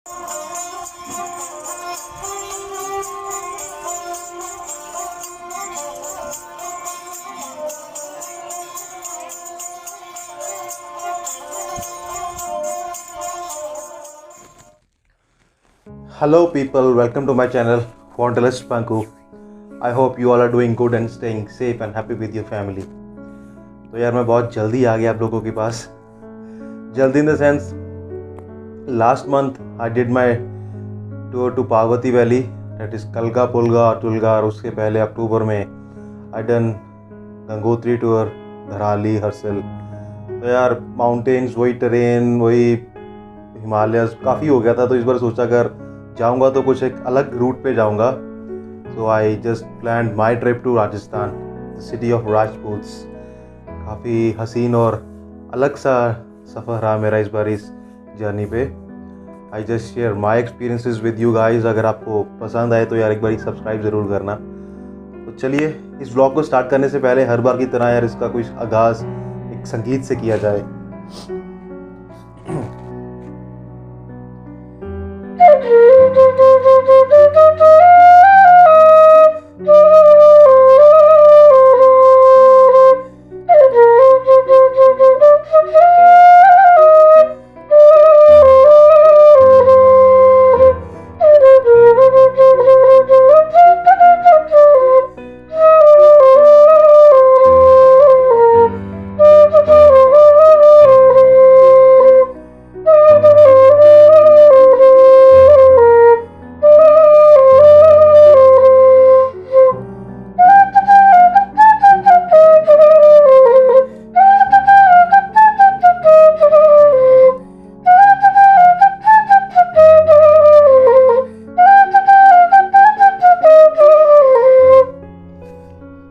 Hello people, welcome to my channel Wanderlust Panku. I hope you all are doing good and staying safe and happy with your family. तो यार मैं बहुत जल्दी आ गया आप लोगों के पास. जल्दी in the sense last month I did my tour to Parvati valley, that is Kalga Pulga Tulga, और उसके पहले अक्टूबर में I done Gangotri tour, Dharali, Harsil. तो यार माउंटेन्स, वही टेरेन, वही हिमालयस काफ़ी हो गया था. तो इस बार सोचा अगर जाऊंगा तो कुछ एक अलग रूट पे जाऊंगा. So I just plan my trip to Rajasthan, city of Rajputs. काफ़ी हसीन और अलग सा सफ़र रहा मेरा इस बार इस जर्नी पे. I just share my experiences with you guys. अगर आपको पसंद आए तो यार एक बार सब्सक्राइब ज़रूर करना. तो चलिए इस ब्लॉग को स्टार्ट करने से पहले हर बार की तरह यार इसका कुछ आगाज़ एक संगीत से किया जाए.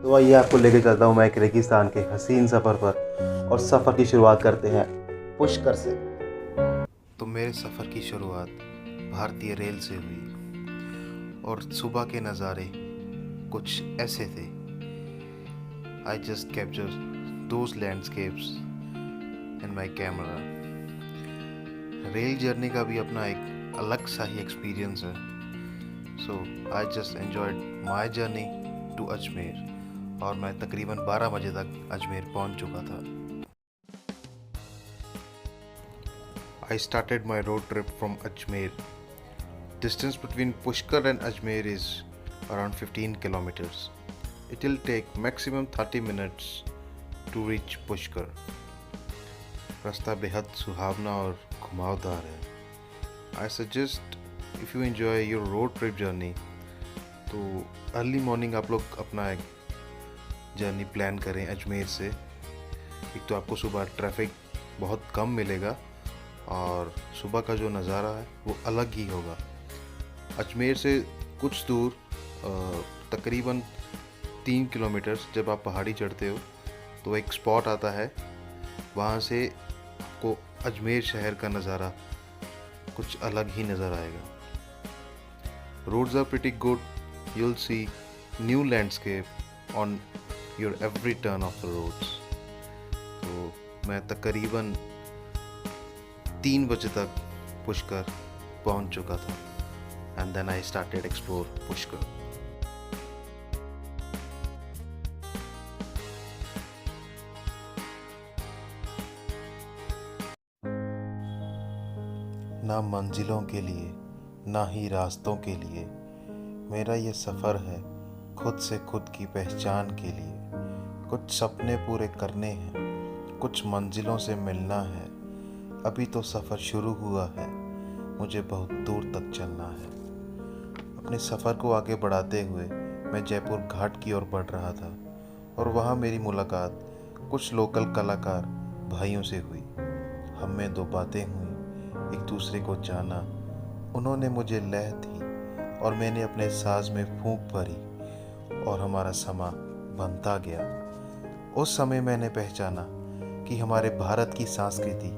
तो आइए आपको लेके चलता हूँ मैं एक रेगिस्तान के हसीन सफ़र पर. और सफ़र की शुरुआत करते हैं पुष्कर से. तो मेरे सफ़र की शुरुआत भारतीय रेल से हुई और सुबह के नज़ारे कुछ ऐसे थे. I just capture those landscapes in my camera. Rail journey का भी अपना एक अलग सा ही एक्सपीरियंस है. So I just enjoyed my journey to Ajmer और मैं तकरीबन 12 बजे तक अजमेर पहुंच चुका था. I started my road trip from Ajmer. Distance between Pushkar and Ajmer is around 15 kilometers. It will take maximum 30 minutes to reach Pushkar. रास्ता बेहद सुहावना और घुमावदार है. I suggest if you enjoy your road trip journey तो early morning आप लोग अपना एक जर्नी प्लान करें अजमेर से. एक तो आपको सुबह ट्रैफिक बहुत कम मिलेगा और सुबह का जो नज़ारा है वो अलग ही होगा. अजमेर से कुछ दूर तकरीबन 3 किलोमीटर जब आप पहाड़ी चढ़ते हो तो एक स्पॉट आता है. वहाँ से आपको अजमेर शहर का नज़ारा कुछ अलग ही नज़र आएगा. Roads are pretty good. You will see new landscape on your every turn of the roads. तो मैं तकरीबन 3 बजे तक पुष्कर पहुंच चुका था. and then I started explore Pushkar. ना मंजिलों के लिए ना ही रास्तों के लिए मेरा ये सफ़र है खुद से खुद की पहचान के लिए. कुछ सपने पूरे करने हैं, कुछ मंजिलों से मिलना है. अभी तो सफ़र शुरू हुआ है, मुझे बहुत दूर तक चलना है. अपने सफ़र को आगे बढ़ाते हुए मैं जयपुर घाट की ओर बढ़ रहा था और वहाँ मेरी मुलाकात कुछ लोकल कलाकार भाइयों से हुई. हम में 2 बातें हुई, एक दूसरे को जाना. उन्होंने मुझे लय दी और मैंने अपने साज में फूंक भरी और हमारा समा बनता गया. उस समय मैंने पहचाना कि हमारे भारत की संस्कृति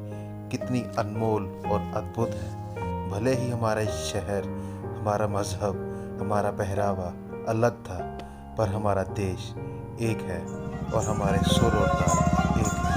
कितनी अनमोल और अद्भुत है. भले ही हमारा शहर, हमारा मज़हब, हमारा पहरावा अलग था, पर हमारा देश एक है और हमारे सुर और ताल एक है.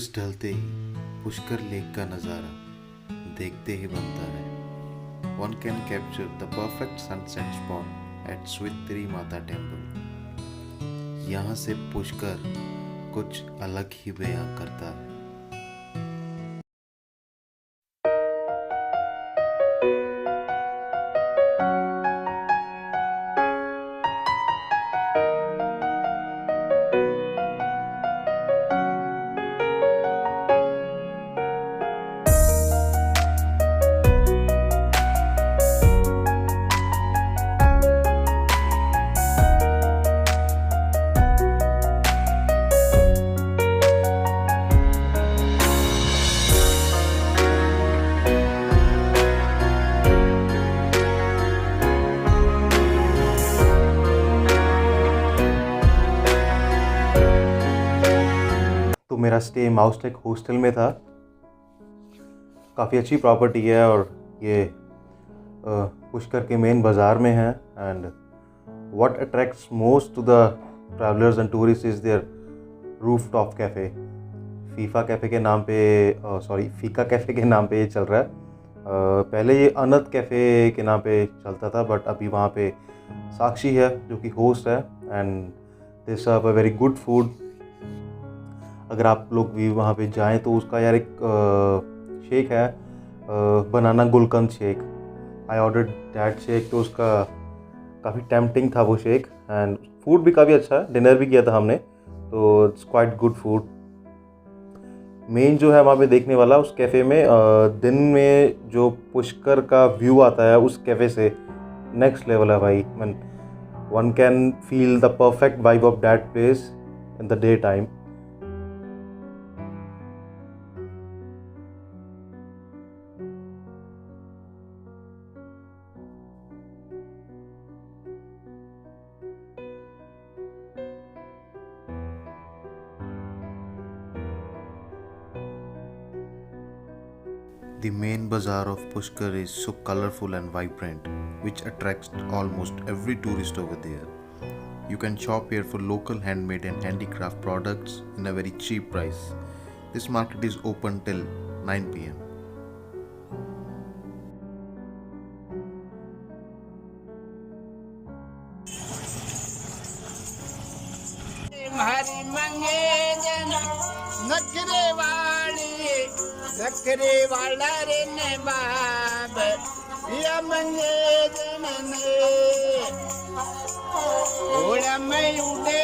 सूरज ढलते ही पुष्कर लेक का नज़ारा देखते ही बनता है। One can capture the perfect sunset spot at Switri Mata Temple. यहाँ से पुष्कर कुछ अलग ही बयां करता है। तो मेरा स्टे माउसटेक हॉस्टल में था। काफ़ी अच्छी प्रॉपर्टी है और ये पुष्कर के मेन बाज़ार में है। And what attracts most to the travellers and tourist is their roof top cafe. फीका कैफ़े के नाम पे ये चल रहा है। पहले ये अनंत कैफ़े के नाम पे चलता था, बट अभी वहाँ पे साक्षी है जो कि होस्ट है and they serve a very good food. अगर आप लोग भी वहाँ पे जाएं तो उसका यार एक शेक है, banana gulkand shake. I ordered that shake, तो उसका काफ़ी टेम्पटिंग था वो शेक। एंड फूड भी काफ़ी अच्छा है, डिनर भी किया था हमने, तो it's quite good food. Main जो है वहाँ पे देखने वाला उस कैफ़े में, दिन में जो पुष्कर का व्यू आता है उस कैफ़े से नेक्स्ट लेवल है भाई। One can feel the perfect vibe of that place in the day time. The main bazaar of Pushkar is so colorful and vibrant, which attracts almost every tourist over there. You can shop here for local handmade and handicraft products in a very cheap price. This market is open till 9 p.m. हरी मंगे जन नखरे वाला रे नवाब या मंगे जन ने ओड़ा में उड़े